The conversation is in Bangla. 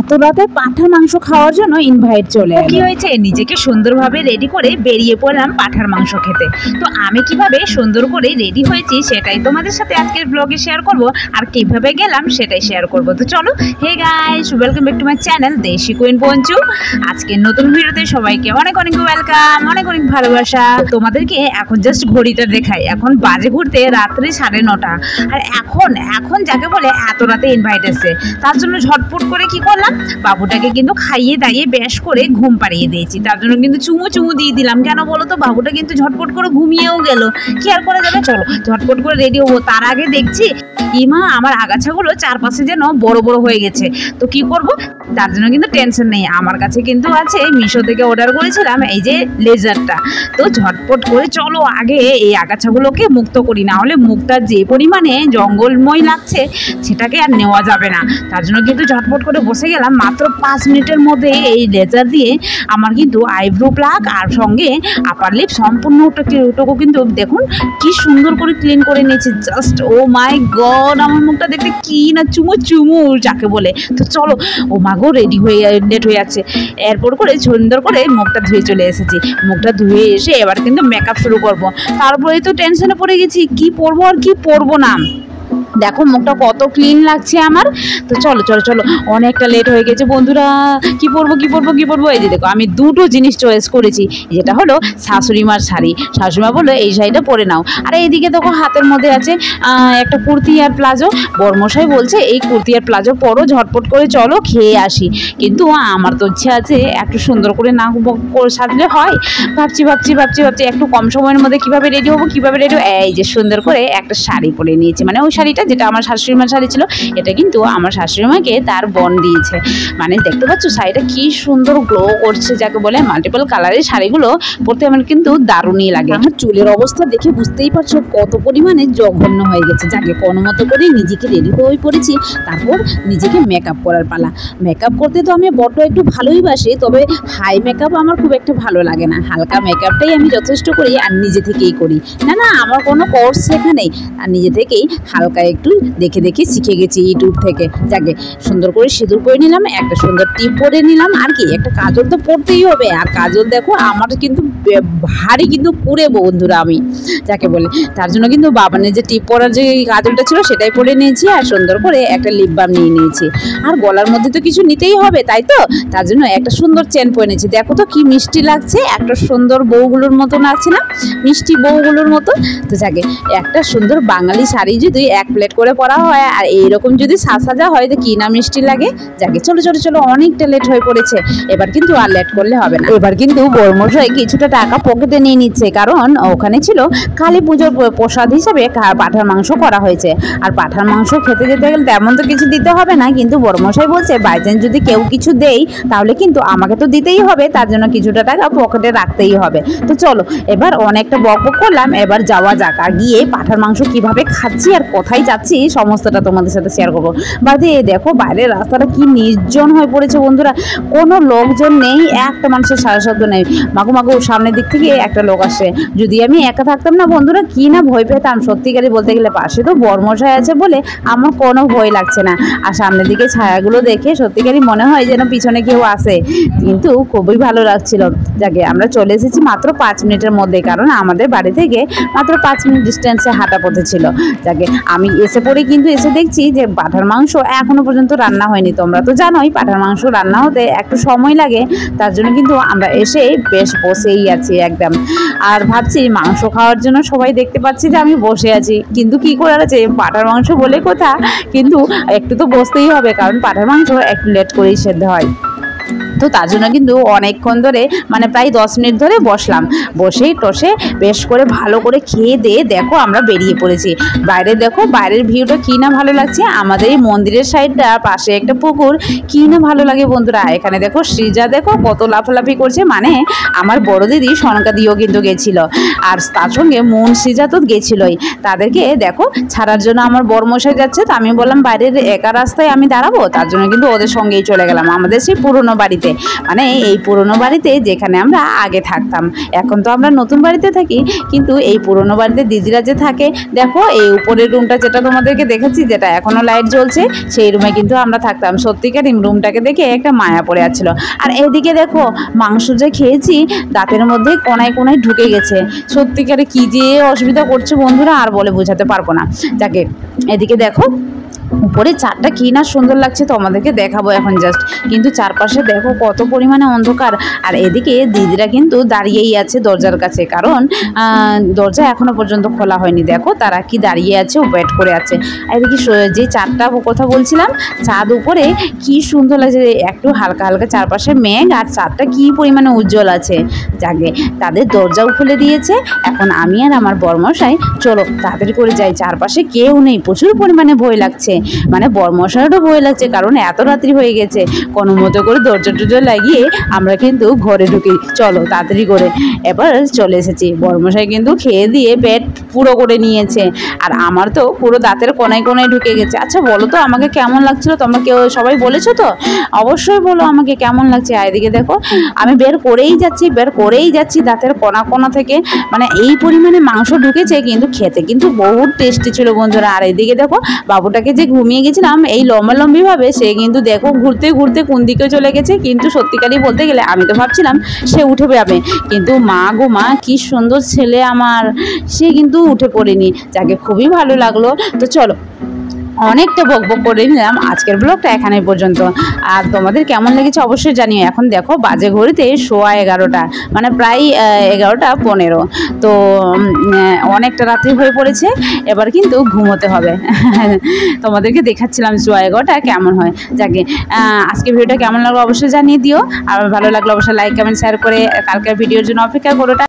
এত রাতে পাঁঠার মাংস খাওয়ার জন্য ইনভাইট চলে এলো। কি হয়েছে, নিজেকে সুন্দরভাবে রেডি করে বেরিয়ে পড়লাম পাঁঠার মাংস খেতে। তো আমি কিভাবে সুন্দর করে রেডি হয়েছি সেটাই তোমাদের সাথে আজকের ব্লগে শেয়ার করব, আর কিভাবে গেলাম সেটাই শেয়ার করব। তো চলো, hey guys, welcome back to my channel Desi queen Panchu. আজকের নতুন ভিডিওতে সবাইকে অনেক অনেক ওয়েলকাম, অনেক অনেক ভালোবাসা। তোমাদেরকে এখন জাস্ট ঘড়িটা দেখাই, এখন বাজে ঘুরতে রাত্রি 9:30। আর এখন যাকে বলে এত রাতে ইনভাইট এসেছে, তার জন্য ঝটপট করে কি করলাম, বাবুটাকে কিন্তু খাইয়ে দাইয়ে বেশ করে ঘুম পাড়িয়ে দিয়েছি। তার জন্য কিন্তু চুমু দিয়ে দিলাম। কেন বলো তো, বাবুটা কিন্তু ঝটপট করে ঘুমিয়েও গেল। কি আর করা যাবে, চলো ঝটপট করে রেডি হবো। তার আগে দেখছি ইমা আমার আগাছাগুলো চারপাশে যেন বড় বড় হয়ে গেছে। তো কি করব, তার জন্য কিন্তু টেনশন নেই, আমার কাছে কিন্তু আছে মিশো থেকে অর্ডার করেছিলাম এই যে লেজারটা। তো ঝটপট করে চলো আগে এই আগাছাগুলোকে মুক্ত করি, না হলে মুখটা যে পরিমাণে জঙ্গলময় লাগছে সেটাকে আর নেওয়া যাবে না। তার জন্য কিন্তু ঝটপট করে বসে গেলাম। মাত্র 5 মিনিটের মধ্যে এই লেজার দিয়ে আমার কিন্তু আইব্রো প্লাগ আর সঙ্গে আপার লিপ সম্পূর্ণটুকু কিন্তু দেখুন কি সুন্দর করে ক্লিন করে নিয়েছি। জাস্ট ও মাই গড, আমার মুখটা দেখতে কি না চুমু যাকে বলে। তো চলো, ও মাগো রেডি হয়ে লেট হয়ে যাচ্ছে। এরপর করে সুন্দর করে মুখটা ধুয়ে চলে এসেছি। মুখটা ধুয়ে এসে এবার কিন্তু মেকআপ শুরু করব। তারপরে তো টেনশনে পড়ে গেছি কি পরবো আর কি পরবো না। দেখো মুখটা কত ক্লিন লাগছে আমার। তো চলো অনেকটা লেট হয়ে গেছে বন্ধুরা। কি পরবো এই যে দেখো আমি দুটো জিনিস চয়েস করেছি। যেটা হলো শাশুড়িমার শাড়ি, শাশুড়িমা বললো এই শাড়িটা পরে নাও। আর এইদিকে দেখো হাতের মধ্যে আছে একটা কুর্তি আর প্লাজো। বরমশাই বলছে এই কুর্তি আর প্লাজো পরো, ঝটপট করে চলো খেয়ে আসি। কিন্তু আমার তো ইচ্ছে আছে একটু সুন্দর করে না সাজলে হয়। ভাবছি একটু কম সময়ের মধ্যে কিভাবে রেডি হবো। এই যে সুন্দর করে একটা শাড়ি পরে নিয়েছি, মানে ওই শাড়িটা যেটা আমার শাশুড়িমার শাড়ি ছিল। এটা কিন্তু আমার শাশুড়িমাকে তার বোন দিয়েছে। মানে দেখতে পাচ্ছ শাড়িটা কি সুন্দর গ্লো করছে, যাকে বলে মাল্টিপল কালারের শাড়িগুলো পরতে আমার কিন্তু দারুণই লাগে। আমার চুলের অবস্থা দেখে বুঝতেই পারছো কত পরিমাণে জঘন্য হয়ে গেছে। যাকে কোনো মতো করে নিজেকে রেডি হয়ে পড়েছি। তারপর নিজেকে মেকআপ করার পালা। মেকআপ করতে তো আমি বড্ড একটু ভালোই বাসি, তবে হাই মেকআপ আমার খুব একটা ভালো লাগে না। হালকা মেকআপটাই আমি যথেষ্ট করি, আর নিজে থেকেই করি। না আমার কোনো কোর্স শেখা নেই, আর নিজে থেকেই হালকা একটু দেখে শিখে গেছি ইউটিউব থেকে। যাকে সুন্দর করে সিঁদুর করে নিলাম, একটা সুন্দর টিপ পরে নিলাম, আর কি একটা কাজল তো পরতেই হবে। আর কাজল দেখো আমার কিন্তু ভারী কিন্তু পুরে বন্ধুরা আমি, যাকে বলে। তার জন্য কিন্তু বাবানের যে টিপ পরার যে কাজলটা ছিল সেটাই পরে নিয়েছি, আর সুন্দর করে একটা লিপ বাম নিয়ে নিয়েছি। আর গলার মধ্যে তো কিছু নিতেই হবে, তাই তো তার জন্য একটা সুন্দর চেন পরে নিয়েছি। দেখো তো কি মিষ্টি লাগছে, একটা সুন্দর বউগুলোর মতো লাগছে না, মিষ্টি বউগুলোর মতো। তো যাকে একটা সুন্দর বাঙালি শাড়ি যদি এক প্লেট করে পরা হয় আর এইরকম যদি সাজা হয় তো কি না মিষ্টি লাগে। যাকে চলো অনেকটা লেট হয়ে পড়েছে, এবার কিন্তু আর লেট করলে হবে না। এবার কিন্তু বরমশাই কিছুটা টাকা পকেটে নিয়ে নিচ্ছে, কারণ ওখানে ছিল কালী পুজোর প্রসাদ হিসাবে পাঁঠার মাংস করা হয়েছে। আর পাঁঠার মাংস খেতে যেতে গেলে তেমন তো কিছু দিতে হবে না, কিন্তু বরমশাই বলছে বাই চান্স যদি কেউ কিছু দেয় তাহলে কিন্তু আমাকে তো দিতেই হবে, তার জন্য কিছুটা টাকা পকেটে রাখতেই হবে। তো চলো এবার অনেকটা বক করলাম, এবার যাওয়া যাক। আর গিয়ে পাঁঠার মাংস কিভাবে খাচ্ছি আর কোথায় যাচ্ছি সমস্তটা তোমাদের সাথে শেয়ার করবো। বাদে দেখো বাইরের রাস্তাটা কি নির্জন হয়ে পড়েছে বন্ধুরা, কোনো লোকজন নেই, একটা মানুষের সারা শব্দ নেই। মাগো সামনের দিক থেকে একটা লোক আসছে। যদি আমি একা থাকতাম না বন্ধুরা, কি না ভয় পেতাম সত্যিকারই বলতে গেলে। পাশে তো বরমশাই আছে বলে আমার কোনো ভয় লাগছে না। আর সামনের দিকে ছায়াগুলো দেখে সত্যিকারই মনে হয় যেন পিছনে কেউ আসে, কিন্তু খুবই ভালো লাগছিল। যাকে আমরা চলে এসেছি মাত্র 5 মিনিটের মধ্যে, কারণ আমাদের বাড়ি থেকে মাত্র 5 মিনিট ডিস্টেন্সে হাঁটা পথে ছিল। যাকে আমি এসে পড়ে কিন্তু এসে দেখছি যে পাঁঠার মাংস এখনো পর্যন্ত রান্না হয়নি। তোমরা তো জানোই পাঁঠার মাংস রান্না হতে একটু সময় লাগে, তার জন্য কিন্তু আমরা এসে বেশ বসেই আছি একদম। আর ভাবছি মাংস খাওয়ার জন্য সবাই দেখতে পাচ্ছি যে আমি বসে আছি, কিন্তু কি করার আছে, পাঁঠার মাংস বলে কথা, কিন্তু একটু তো বসতেই হবে, কারণ পাঁঠার মাংস একটু লেট করেই সেদ্ধ হয়। তো তার জন্য কিন্তু অনেকক্ষণ ধরে মানে প্রায় 10 মিনিট ধরে বসলাম। বসেই টসে বেশ করে ভালো করে খেয়ে দিয়ে দেখো আমরা বেরিয়ে পড়েছি। বাইরে দেখো বাইরের ভিউটা কি না ভালো লাগছে। আমাদের এই মন্দিরের সাইডটা পাশে একটা পুকুর, কি না ভালো লাগে বন্ধুরা। এখানে দেখো সৃজা দেখো কত লাফালাফি করছে, মানে আমার বড় দিদি সনকা দিয়েও কিন্তু গেছিল, আর তার সঙ্গে মন সৃজা তো গেছিলই। তাদেরকে দেখো ছাড়ার জন্য আমার বরমশাই যাচ্ছে, তো আমি বললাম বাইরের একা রাস্তায় আমি দাঁড়াবো, তার জন্য কিন্তু ওদের সঙ্গেই চলে গেলাম আমাদের সেই পুরনো বাড়িতে। বাড়িতে, মানে এই পুরনো বাড়িতে যেখানে আমরা আগে থাকতাম। এখন তো আমরা নতুন বাড়িতে থাকি, কিন্তু এই পুরনো বাড়িতে দিদিরা যে থাকে, দেখো এই উপরের রুমটা যেটা তোমাদেরকে দেখেছি, যেটা এখনও লাইট জ্বলছে, সেই রুমে কিন্তু আমরা থাকতাম। সত্যিকার রুমটাকে দেখে একটা মায়া পড়ে যাচ্ছিলো। আর এদিকে দেখো মাংস যে খেয়েছি দাঁতের মধ্যে কোনায় কোনায় ঢুকে গেছে। সত্যিকারে কী যে অসুবিধা করছে বন্ধুরা, আর বলে বোঝাতে পারবো না। যাকে এদিকে দেখো উপরে চারটা কি না সুন্দর লাগছে, তোমাদেরকে দেখাবো এখন জাস্ট। কিন্তু চারপাশে দেখো কত পরিমাণে অন্ধকার। আর এদিকে দিদিরা কিন্তু দাঁড়িয়েই আছে দরজার কাছে, কারণ দরজা এখনো পর্যন্ত খোলা হয়নি। দেখো তারা কি দাঁড়িয়ে আছে, ওয়েট করে আছে। আর এদিকে যে চারটা কথা বলছিলাম, চাঁদ উপরে কি সুন্দর লাগছে, একটু হালকা হালকা চারপাশে মেঘ, আর চাঁদটা কি পরিমাণে উজ্জ্বল আছে। যাকে তাদের দরজাও খুলে দিয়েছে। এখন আমি আর আমার বরমশাই চলো তাড়াতাড়ি করে যাই, চারপাশে কেউ নেই, প্রচুর পরিমাণে ভয় লাগছে, মানে বরমশাইয়েরও ভয় লাগছে, কারণ এত রাত্রি হয়ে গেছে। কোনো মতো করে দরজা টরজা লাগিয়ে আমরা কিন্তু ঘরে ঢুকি, চলো তাড়াতাড়ি করে। এবার চলে এসেছি, বরমশাই কিন্তু খেয়ে দিয়ে পেট পুরো করে নিয়েছে, আর আমার তো পুরো দাঁতের কোনায় কোনায় ঢুকে গেছে। আচ্ছা বলো তো আমাকে কেমন লাগছিল, তোমরা কেউ সবাই বলেছো তো? অবশ্যই বলো আমাকে কেমন লাগছে। আর এদিকে দেখো আমি বের করেই যাচ্ছি দাঁতের কোনা কোনা থেকে, মানে এই পরিমাণে মাংস ঢুকেছে, কিন্তু খেতে কিন্তু বহুত টেস্টি ছিল বন্ধুরা। আর এদিকে দেখো বাবুটাকে যে ঘুমিয়ে গেছিলাম এই লম্বালম্বিভাবে, সে কিন্তু দেখো ঘুরতে ঘুরতে কোন দিকে চলে গেছে। কিন্তু সত্যিকারই বলতে গেলে আমি তো ভাবছিলাম সে উঠে যাবে, কিন্তু মা গো মা, কি সুন্দর ছেলে আমার, সে কিন্তু উঠে পড়েনি। যাকে খুবই ভালো লাগলো। তো চলো অনেকটা বকবক করে নিলাম, আজকের ব্লগটা এখানে পর্যন্ত। আর তোমাদের কেমন লেগেছে অবশ্যই জানিও। এখন দেখো বাজে ঘড়িতে 11:15, মানে প্রায় 11:15। তো অনেকটা রাত্রি হয়ে পড়েছে, এবার কিন্তু ঘুমোতে হবে। তোমাদেরকে দেখাচ্ছিলাম 11:15 কেমন হয়। যাকে আজকে ভিডিওটা কেমন লাগলো অবশ্যই জানিয়ে দিও, আর ভালো লাগলো অবশ্যই লাইক কমেন্ট শেয়ার করে কালকের ভিডিওর জন্য অপেক্ষা করো।